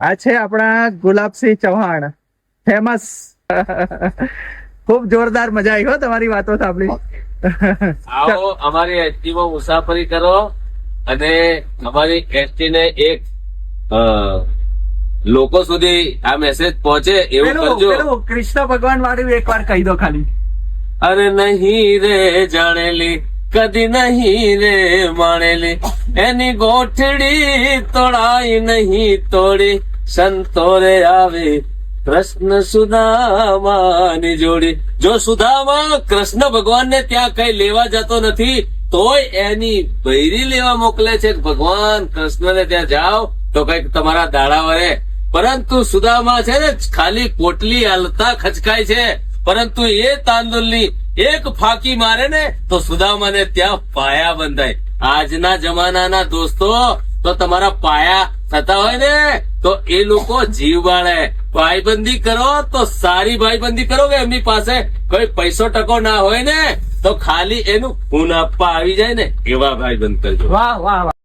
આ છે આપણા ગુલાબસિંહ ચૌહાણ, ફેમસ. ખૂબ જોરદાર મજા આવી હો તમારી વાતો સાંભળી. આવો અમારી એસટી માં મુસાફરી કરો અને અમારી એસટી ને એક લોકો સુધી આ મેસેજ પહોંચે એવું કરજો. કૃષ્ણ ભગવાન વાળું એકવાર કહી દો ખાલી. અરે નહીં રે જાણેલી કદી નહીં રે માણેલી, એની ગોઠડી તોડાઈ નહીં તોડી, સંતો રે આવે કૃષ્ણ સુદામાની જોડી. જો સુદામા કૃષ્ણ ભગવાન ને ત્યાં કઈ લેવા જતો નથી તોય એની બૈરી લેવા મોકલે છે. ભગવાન કૃષ્ણ ને ત્યાં જાઓ તો કઈક તમારા દાડા વળે. પરંતુ સુદામા છે ને ખાલી પોટલી હાલતા ખચકાય છે, પરંતુ એ તાંદુલની એક ફાંકી મારે ને તો સુદામાને ત્યાં પાયા બંધાય. આજના જમાનાના દોસ્તો તો તમારા પાયા થતા હોય ને તો એ લોકો જીવ બાળે. ભાઈબંધી કરો તો સારી ભાઈબંધી કરો કે એમની પાસે કોઈ પૈસો ટકો ના હોય ને તો ખાલી એનું ખૂન આપવા આવી જાય ને એવા ભાઈબંધ કરજો. વાહ વાહ વાહ.